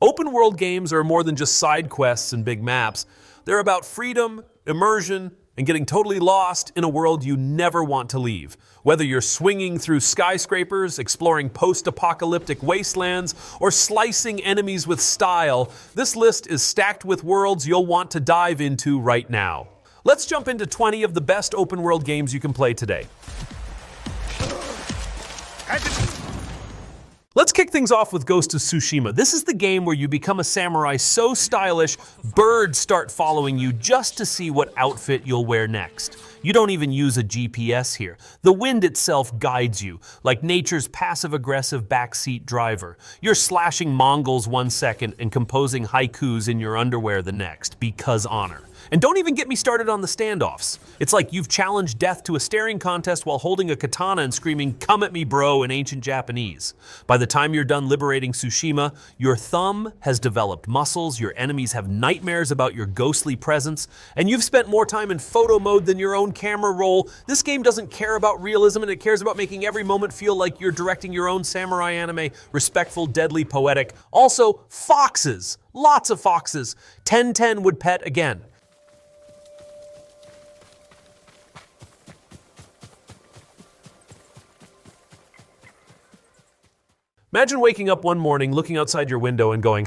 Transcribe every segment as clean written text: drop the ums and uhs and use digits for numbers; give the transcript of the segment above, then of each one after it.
Open world games are more than just side quests and big maps. They're about freedom, immersion, and getting totally lost in a world you never want to leave. Whether you're swinging through skyscrapers, exploring post-apocalyptic wastelands, or slicing enemies with style, this list is stacked with worlds you'll want to dive into right now. Let's jump into 20 of the best open world games you can play today. Let's kick things off with Ghost of Tsushima. This is the game where you become a samurai so stylish, birds start following you just to see what outfit you'll wear next. You don't even use a GPS here. The wind itself guides you, like nature's passive-aggressive backseat driver. You're slashing Mongols 1 second and composing haikus in your underwear the next, because honor. And don't even get me started on the standoffs. It's like you've challenged death to a staring contest while holding a katana and screaming, "Come at me, bro," in ancient Japanese. By the time you're done liberating Tsushima, your thumb has developed muscles, your enemies have nightmares about your ghostly presence, and you've spent more time in photo mode than your own camera roll. This game doesn't care about realism, and it cares about making every moment feel like you're directing your own samurai anime, respectful, deadly, poetic. Also, foxes. Lots of foxes. 1010 would pet again. Imagine waking up one morning, looking outside your window and going,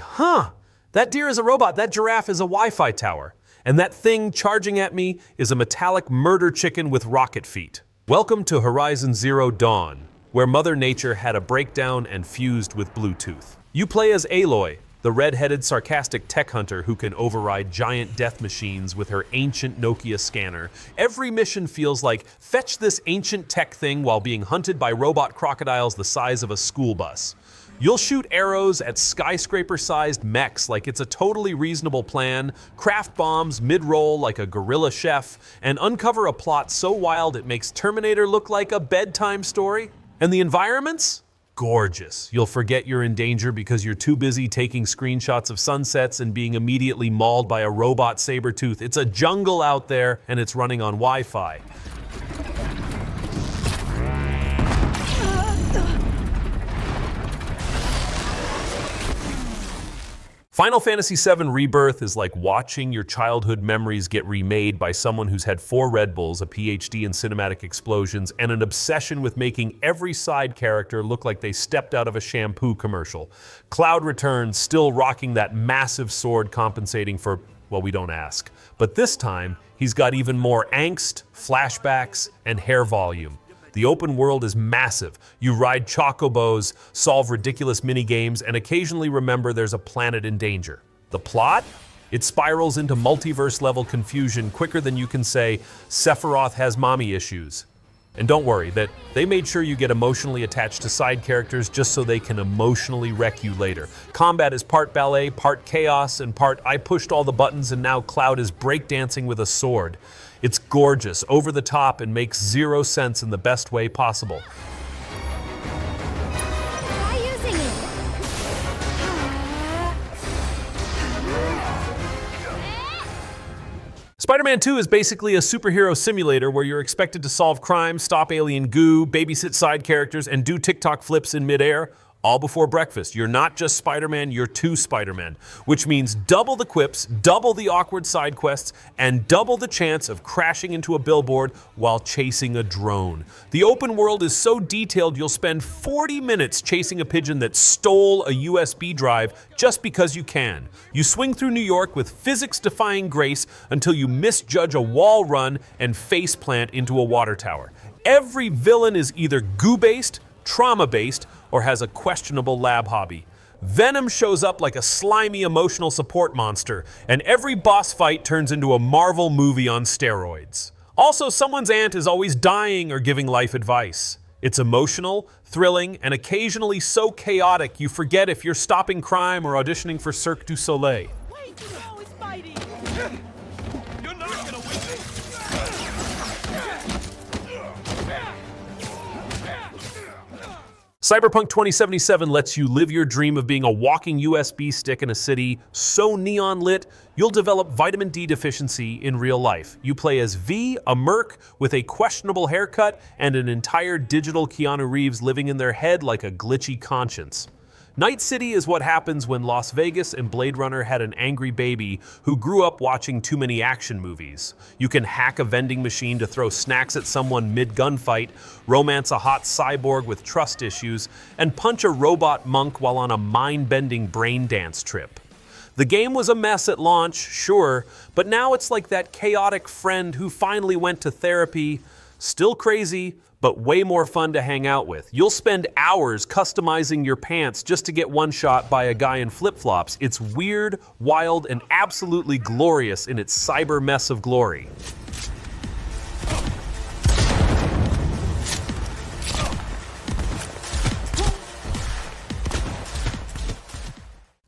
that deer is a robot, that giraffe is a Wi-Fi tower, and that thing charging at me is a metallic murder chicken with rocket feet. Welcome to Horizon Zero Dawn, where Mother Nature had a breakdown and fused with Bluetooth. You play as Aloy, the red-headed sarcastic tech hunter who can override giant death machines with her ancient Nokia scanner. Every mission feels like, fetch this ancient tech thing while being hunted by robot crocodiles the size of a school bus. You'll shoot arrows at skyscraper-sized mechs like it's a totally reasonable plan, craft bombs mid-roll like a guerrilla chef, and uncover a plot so wild it makes Terminator look like a bedtime story. And the environments? Gorgeous. You'll forget you're in danger because you're too busy taking screenshots of sunsets and being immediately mauled by a robot saber-tooth. It's a jungle out there, and it's running on Wi-Fi. Final Fantasy VII Rebirth is like watching your childhood memories get remade by someone who's had 4 Red Bulls, a PhD in cinematic explosions, and an obsession with making every side character look like they stepped out of a shampoo commercial. Cloud returns, still rocking that massive sword compensating for, well, we don't ask. But this time, he's got even more angst, flashbacks, and hair volume. The open world is massive. You ride chocobos, solve ridiculous mini-games, and occasionally remember there's a planet in danger. The plot? It spirals into multiverse-level confusion quicker than you can say, Sephiroth has mommy issues. And don't worry, that they made sure you get emotionally attached to side characters just so they can emotionally wreck you later. Combat is part ballet, part chaos, and part I pushed all the buttons and now Cloud is breakdancing with a sword. It's gorgeous, over the top, and makes zero sense in the best way possible. Try using it. Spider-Man 2 is basically a superhero simulator where you're expected to solve crimes, stop alien goo, babysit side characters, and do TikTok flips in midair, all before breakfast. You're not just Spider-Man, you're 2 Spider-Man, which means double the quips, double the awkward side quests, and double the chance of crashing into a billboard while chasing a drone. The open world is so detailed you'll spend 40 minutes chasing a pigeon that stole a USB drive just because you can. You swing through New York with physics-defying grace until you misjudge a wall run and faceplant into a water tower. Every villain is either goo-based, trauma-based, or has a questionable lab hobby. Venom shows up like a slimy emotional support monster, and every boss fight turns into a Marvel movie on steroids. Also, someone's aunt is always dying or giving life advice. It's emotional, thrilling, and occasionally so chaotic you forget if you're stopping crime or auditioning for Cirque du Soleil. Wait, no, it's Spidey. You're not gonna win this! Cyberpunk 2077 lets you live your dream of being a walking USB stick in a city so neon lit, you'll develop vitamin D deficiency in real life. You play as V, a merc with a questionable haircut and an entire digital Keanu Reeves living in their head like a glitchy conscience. Night City is what happens when Las Vegas and Blade Runner had an angry baby who grew up watching too many action movies. You can hack a vending machine to throw snacks at someone mid-gunfight, romance a hot cyborg with trust issues, and punch a robot monk while on a mind-bending brain dance trip. The game was a mess at launch, sure, but now it's like that chaotic friend who finally went to therapy, still crazy, but way more fun to hang out with. You'll spend hours customizing your pants just to get one shot by a guy in flip-flops. It's weird, wild, and absolutely glorious in its cyber mess of glory.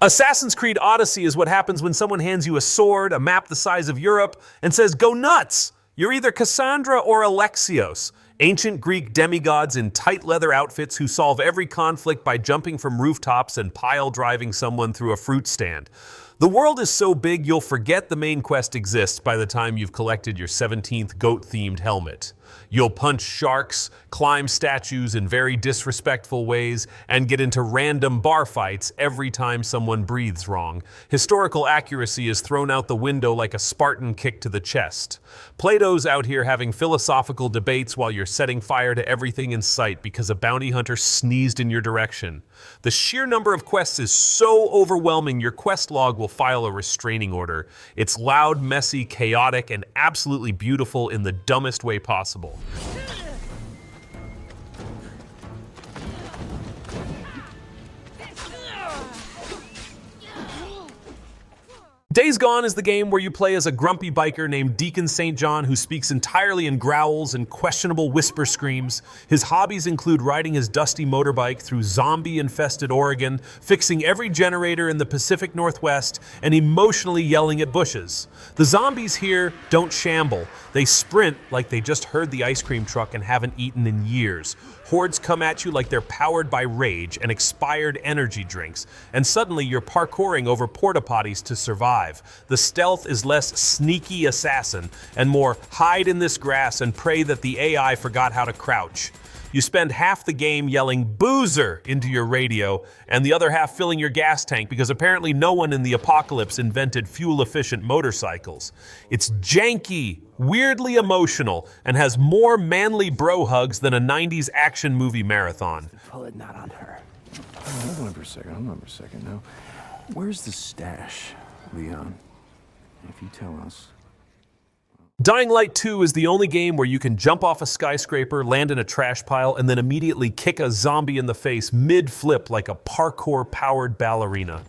Assassin's Creed Odyssey is what happens when someone hands you a sword, a map the size of Europe, and says, "Go nuts!" You're either Cassandra or Alexios, ancient Greek demigods in tight leather outfits who solve every conflict by jumping from rooftops and pile-driving someone through a fruit stand. The world is so big you'll forget the main quest exists by the time you've collected your 17th goat-themed helmet. You'll punch sharks, climb statues in very disrespectful ways, and get into random bar fights every time someone breathes wrong. Historical accuracy is thrown out the window like a Spartan kick to the chest. Plato's out here having philosophical debates while you're setting fire to everything in sight because a bounty hunter sneezed in your direction. The sheer number of quests is so overwhelming your quest log will file a restraining order. It's loud, messy, chaotic, and absolutely beautiful in the dumbest way possible. Days Gone is the game where you play as a grumpy biker named Deacon St. John who speaks entirely in growls and questionable whisper screams. His hobbies include riding his dusty motorbike through zombie-infested Oregon, fixing every generator in the Pacific Northwest, and emotionally yelling at bushes. The zombies here don't shamble. They sprint like they just heard the ice cream truck and haven't eaten in years. Hordes come at you like they're powered by rage and expired energy drinks, and suddenly you're parkouring over porta potties to survive. The stealth is less sneaky assassin and more hide in this grass and pray that the AI forgot how to crouch. You spend half the game yelling "boozer" into your radio and the other half filling your gas tank because apparently no one in the apocalypse invented fuel-efficient motorcycles. It's janky, weirdly emotional, and has more manly bro hugs than a 90s action movie marathon. Pull it not on her. Hold on for a second, Now, where's the stash, Leon? If you tell us. Dying Light 2 is the only game where you can jump off a skyscraper, land in a trash pile, and then immediately kick a zombie in the face mid-flip like a parkour-powered ballerina.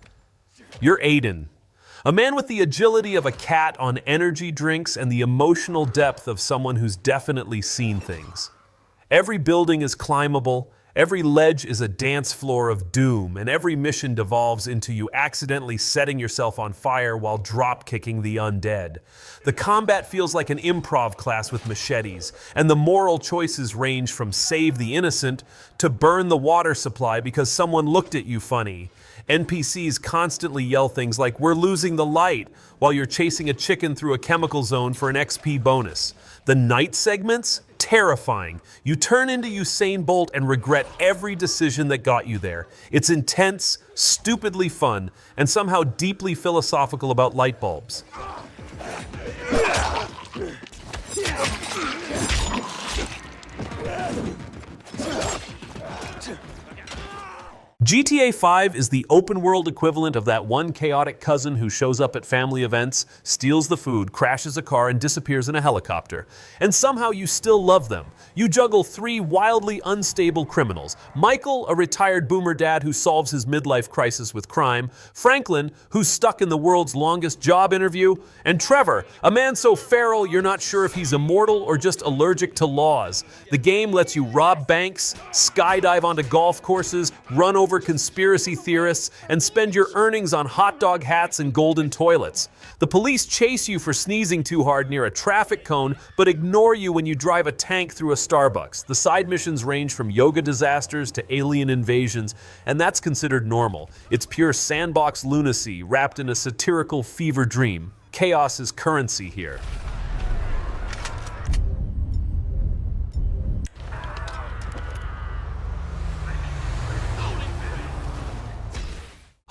You're Aiden, a man with the agility of a cat on energy drinks and the emotional depth of someone who's definitely seen things. Every building is climbable, every ledge is a dance floor of doom, and every mission devolves into you accidentally setting yourself on fire while drop-kicking the undead. The combat feels like an improv class with machetes, and the moral choices range from save the innocent to burn the water supply because someone looked at you funny. NPCs constantly yell things like, "We're losing the light," while you're chasing a chicken through a chemical zone for an XP bonus. The night segments? Terrifying. You turn into Usain Bolt and regret every decision that got you there. It's intense, stupidly fun, and somehow deeply philosophical about light bulbs. GTA 5 is the open-world equivalent of that one chaotic cousin who shows up at family events, steals the food, crashes a car, and disappears in a helicopter. And somehow you still love them. You juggle three wildly unstable criminals. Michael, a retired boomer dad who solves his midlife crisis with crime. Franklin, who's stuck in the world's longest job interview. And Trevor, a man so feral you're not sure if he's immortal or just allergic to laws. The game lets you rob banks, skydive onto golf courses, run over conspiracy theorists, and spend your earnings on hot dog hats and golden toilets. The police chase you for sneezing too hard near a traffic cone, but ignore you when you drive a tank through a Starbucks. The side missions range from yoga disasters to alien invasions, and that's considered normal. It's pure sandbox lunacy wrapped in a satirical fever dream. Chaos is currency here.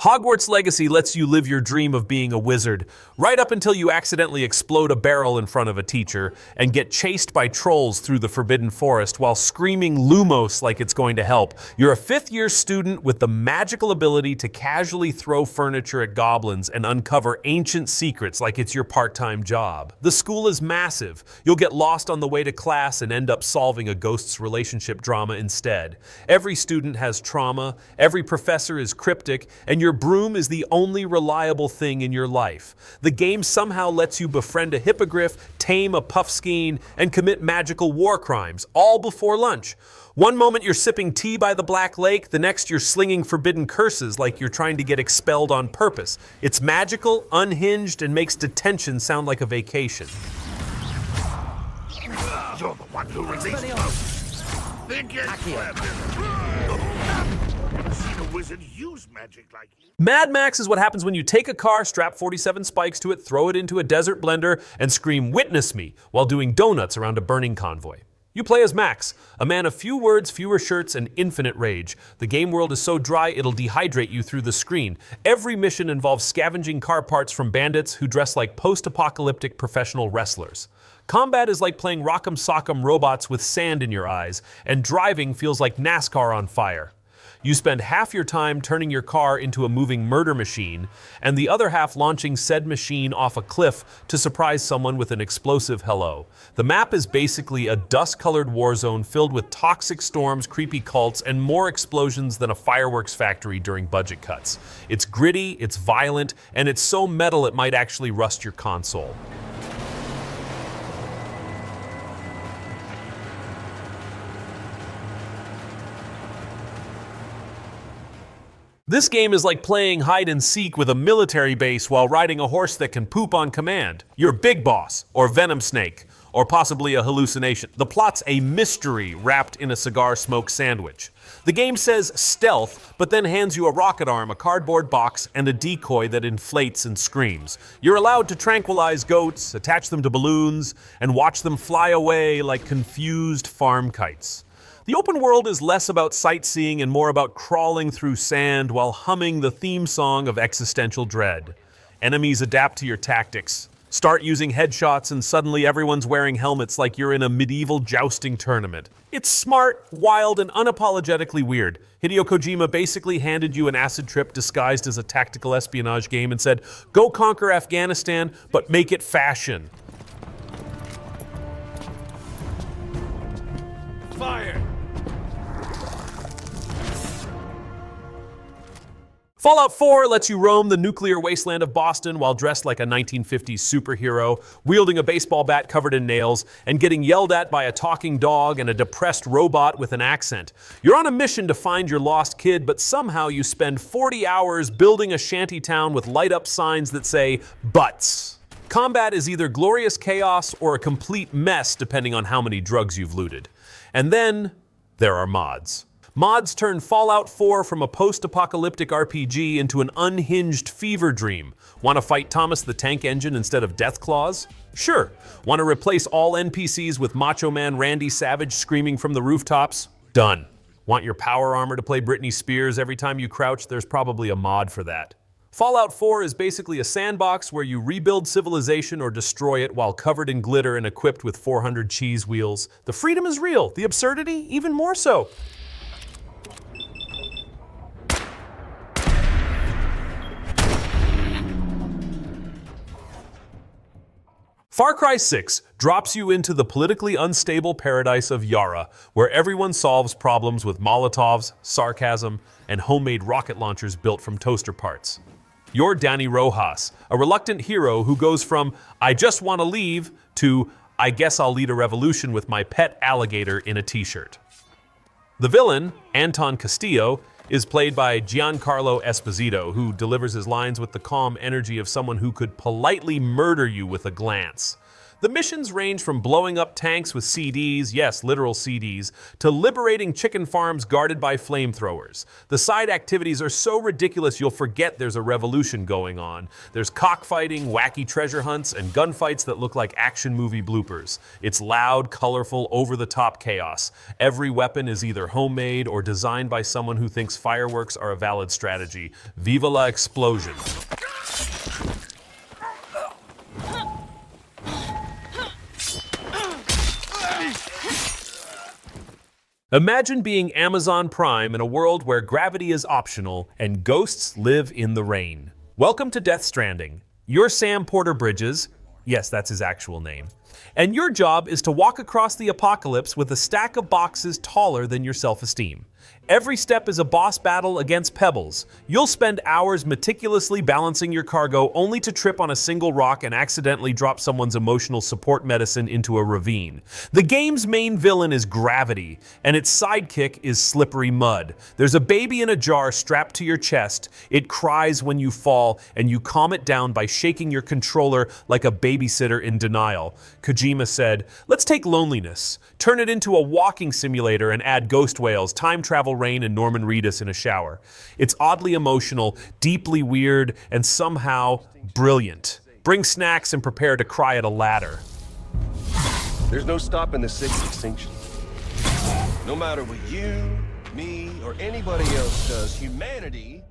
Hogwarts Legacy lets you live your dream of being a wizard, right up until you accidentally explode a barrel in front of a teacher and get chased by trolls through the Forbidden Forest while screaming Lumos like it's going to help. You're a fifth-year student with the magical ability to casually throw furniture at goblins and uncover ancient secrets like it's your part-time job. The school is massive. You'll get lost on the way to class and end up solving a ghost's relationship drama instead. Every student has trauma, every professor is cryptic, and your broom is the only reliable thing in your life. The game somehow lets you befriend a hippogriff, tame a puffskein, and commit magical war crimes, all before lunch. One moment you're sipping tea by the Black Lake, the next you're slinging forbidden curses like you're trying to get expelled on purpose. It's magical, unhinged, and makes detention sound like a vacation. You're the one who released us. Think you're clever. Never seen a wizard use magic like you. Mad Max is what happens when you take a car, strap 47 spikes to it, throw it into a desert blender, and scream, "Witness me," while doing donuts around a burning convoy. You play as Max, a man of few words, fewer shirts, and infinite rage. The game world is so dry it'll dehydrate you through the screen. Every mission involves scavenging car parts from bandits who dress like post-apocalyptic professional wrestlers. Combat is like playing Rock'em Sock'em robots with sand in your eyes, and driving feels like NASCAR on fire. You spend half your time turning your car into a moving murder machine, and the other half launching said machine off a cliff to surprise someone with an explosive hello. The map is basically a dust-colored war zone filled with toxic storms, creepy cults, and more explosions than a fireworks factory during budget cuts. It's gritty, it's violent, and it's so metal it might actually rust your console. This game is like playing hide and seek with a military base while riding a horse that can poop on command. You're Big Boss, or Venom Snake, or possibly a hallucination. The plot's a mystery wrapped in a cigar smoke sandwich. The game says stealth, but then hands you a rocket arm, a cardboard box, and a decoy that inflates and screams. You're allowed to tranquilize goats, attach them to balloons, and watch them fly away like confused farm kites. The open world is less about sightseeing and more about crawling through sand while humming the theme song of existential dread. Enemies adapt to your tactics. Start using headshots and suddenly everyone's wearing helmets like you're in a medieval jousting tournament. It's smart, wild, and unapologetically weird. Hideo Kojima basically handed you an acid trip disguised as a tactical espionage game and said, "Go conquer Afghanistan, but make it fashion." Fire! Fallout 4 lets you roam the nuclear wasteland of Boston while dressed like a 1950s superhero, wielding a baseball bat covered in nails, and getting yelled at by a talking dog and a depressed robot with an accent. You're on a mission to find your lost kid, but somehow you spend 40 hours building a shanty town with light-up signs that say, "Butts." Combat is either glorious chaos or a complete mess depending on how many drugs you've looted. And then there are mods. Mods turn Fallout 4 from a post-apocalyptic RPG into an unhinged fever dream. Want to fight Thomas the Tank Engine instead of Deathclaws? Sure. Want to replace all NPCs with Macho Man Randy Savage screaming from the rooftops? Done. Want your power armor to play Britney Spears every time you crouch? There's probably a mod for that. Fallout 4 is basically a sandbox where you rebuild civilization or destroy it while covered in glitter and equipped with 400 cheese wheels. The freedom is real, the absurdity even more so. Far Cry 6 drops you into the politically unstable paradise of Yara, where everyone solves problems with Molotovs, sarcasm, and homemade rocket launchers built from toaster parts. You're Danny Rojas, a reluctant hero who goes from "I just want to leave" to "I guess I'll lead a revolution with my pet alligator in a t-shirt." The villain, Anton Castillo, is played by Giancarlo Esposito, who delivers his lines with the calm energy of someone who could politely murder you with a glance. The missions range from blowing up tanks with CDs, yes, literal CDs, to liberating chicken farms guarded by flamethrowers. The side activities are so ridiculous you'll forget there's a revolution going on. There's cockfighting, wacky treasure hunts, and gunfights that look like action movie bloopers. It's loud, colorful, over-the-top chaos. Every weapon is either homemade or designed by someone who thinks fireworks are a valid strategy. Viva la explosion! Imagine being Amazon Prime in a world where gravity is optional and ghosts live in the rain. Welcome to Death Stranding. You're Sam Porter Bridges. Yes, that's his actual name. And your job is to walk across the apocalypse with a stack of boxes taller than your self-esteem. Every step is a boss battle against pebbles. You'll spend hours meticulously balancing your cargo only to trip on a single rock and accidentally drop someone's emotional support medicine into a ravine. The game's main villain is gravity, and its sidekick is slippery mud. There's a baby in a jar strapped to your chest. It cries when you fall, and you calm it down by shaking your controller like a babysitter in denial. Kojima said, "Let's take loneliness, turn it into a walking simulator and add ghost whales, time travel rain, and Norman Reedus in a shower." It's oddly emotional, deeply weird, and somehow brilliant. Bring snacks and prepare to cry at a ladder. There's no stopping the sixth extinction. No matter what you, me, or anybody else does, humanity...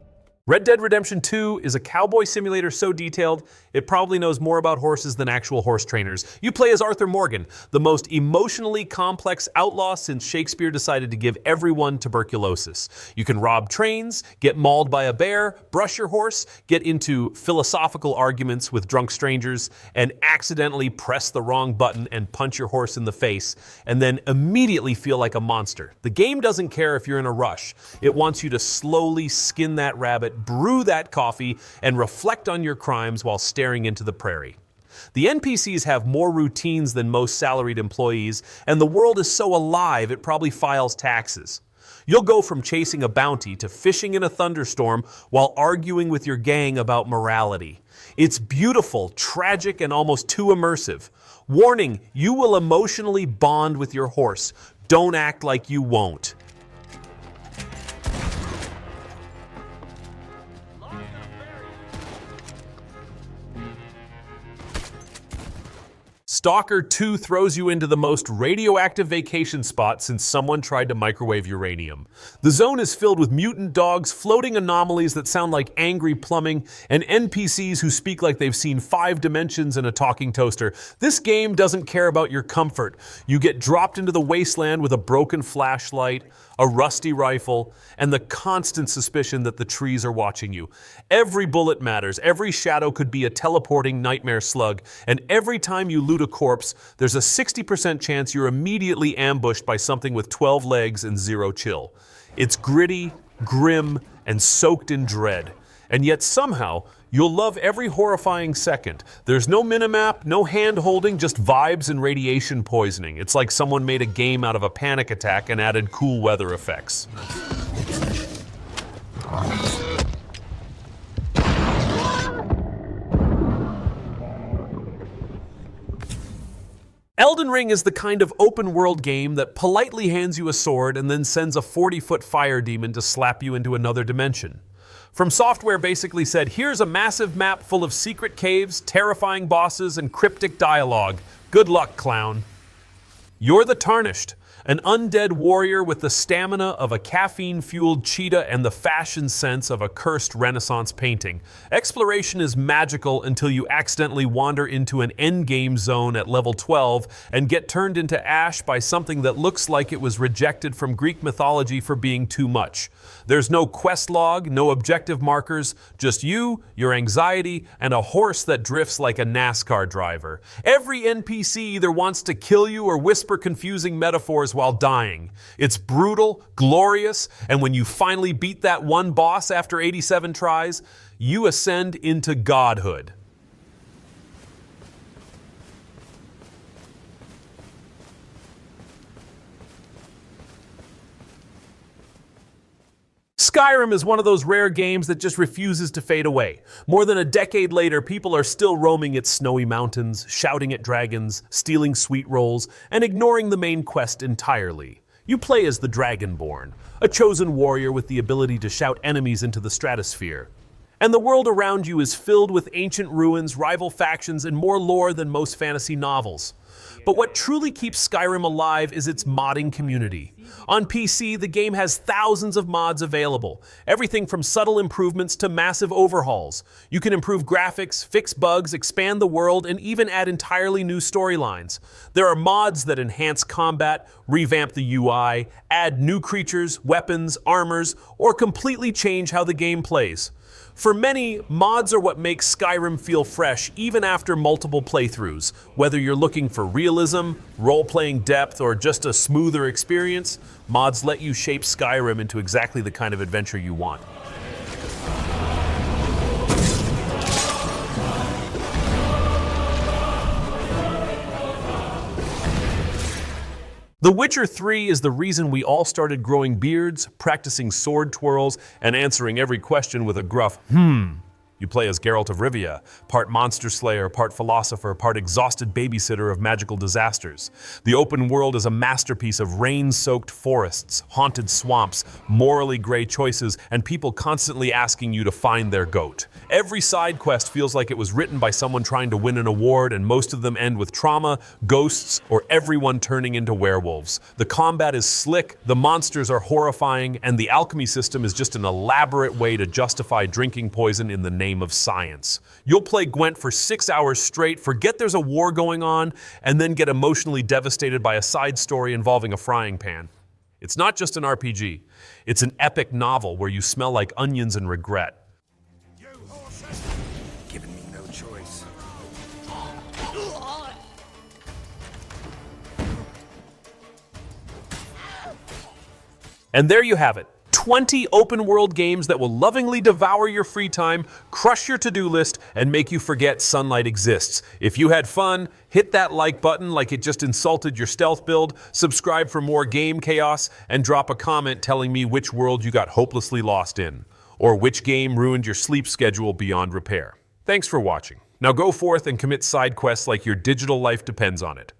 Red Dead Redemption 2 is a cowboy simulator so detailed, it probably knows more about horses than actual horse trainers. You play as Arthur Morgan, the most emotionally complex outlaw since Shakespeare decided to give everyone tuberculosis. You can rob trains, get mauled by a bear, brush your horse, get into philosophical arguments with drunk strangers, and accidentally press the wrong button and punch your horse in the face, and then immediately feel like a monster. The game doesn't care if you're in a rush. It wants you to slowly skin that rabbit, brew that coffee, and reflect on your crimes while staring into the prairie. The NPCs have more routines than most salaried employees, and the world is so alive it probably files taxes. You'll go from chasing a bounty to fishing in a thunderstorm while arguing with your gang about morality. It's beautiful, tragic, and almost too immersive. Warning, you will emotionally bond with your horse. Don't act like you won't. S.T.A.L.K.E.R 2 throws you into the most radioactive vacation spot since someone tried to microwave uranium. The zone is filled with mutant dogs, floating anomalies that sound like angry plumbing, and NPCs who speak like they've seen 5 dimensions in a talking toaster. This game doesn't care about your comfort. You get dropped into the wasteland with a broken flashlight, a rusty rifle, and the constant suspicion that the trees are watching you. Every bullet matters, every shadow could be a teleporting nightmare slug, and every time you loot a corpse, there's a 60% chance you're immediately ambushed by something with 12 legs and 0 chill. It's gritty, grim, and soaked in dread. And yet somehow, you'll love every horrifying second. There's no minimap, no hand-holding, just vibes and radiation poisoning. It's like someone made a game out of a panic attack and added cool weather effects. Elden Ring is the kind of open-world game that politely hands you a sword and then sends a 40-foot fire demon to slap you into another dimension. From Software basically said, here's a massive map full of secret caves, terrifying bosses, and cryptic dialogue. Good luck, clown. You're the Tarnished, an undead warrior with the stamina of a caffeine-fueled cheetah and the fashion sense of a cursed Renaissance painting. Exploration is magical until you accidentally wander into an endgame zone at level 12 and get turned into ash by something that looks like it was rejected from Greek mythology for being too much. There's no quest log, no objective markers, just you, your anxiety, and a horse that drifts like a NASCAR driver. Every NPC either wants to kill you or whisper confusing metaphors while dying. It's brutal, glorious, and when you finally beat that one boss after 87 tries, you ascend into godhood. Skyrim is one of those rare games that just refuses to fade away. More than a decade later, people are still roaming its snowy mountains, shouting at dragons, stealing sweet rolls, and ignoring the main quest entirely. You play as the Dragonborn, a chosen warrior with the ability to shout enemies into the stratosphere. And the world around you is filled with ancient ruins, rival factions, and more lore than most fantasy novels. But what truly keeps Skyrim alive is its modding community. On PC, the game has thousands of mods available, everything from subtle improvements to massive overhauls. You can improve graphics, fix bugs, expand the world, and even add entirely new storylines. There are mods that enhance combat, revamp the UI, add new creatures, weapons, armors, or completely change how the game plays. For many, mods are what makes Skyrim feel fresh even after multiple playthroughs. Whether you're looking for realism, role-playing depth, or just a smoother experience, mods let you shape Skyrim into exactly the kind of adventure you want. The Witcher 3 is the reason we all started growing beards, practicing sword twirls, and answering every question with a gruff, You play as Geralt of Rivia, part monster slayer, part philosopher, part exhausted babysitter of magical disasters. The open world is a masterpiece of rain-soaked forests, haunted swamps, morally gray choices, and people constantly asking you to find their goat. Every side quest feels like it was written by someone trying to win an award, and most of them end with trauma, ghosts, or everyone turning into werewolves. The combat is slick, the monsters are horrifying, and the alchemy system is just an elaborate way to justify drinking poison in the name of science. You'll play Gwent for 6 hours straight, forget there's a war going on, and then get emotionally devastated by a side story involving a frying pan. It's not just an RPG. It's an epic novel where you smell like onions and regret. You horses! Giving me no choice. And there you have it. 20 open-world games that will lovingly devour your free time, crush your to-do list, and make you forget sunlight exists. If you had fun, hit that like button like it just insulted your stealth build, subscribe for more game chaos, and drop a comment telling me which world you got hopelessly lost in, or which game ruined your sleep schedule beyond repair. Thanks for watching. Now go forth and commit side quests like your digital life depends on it.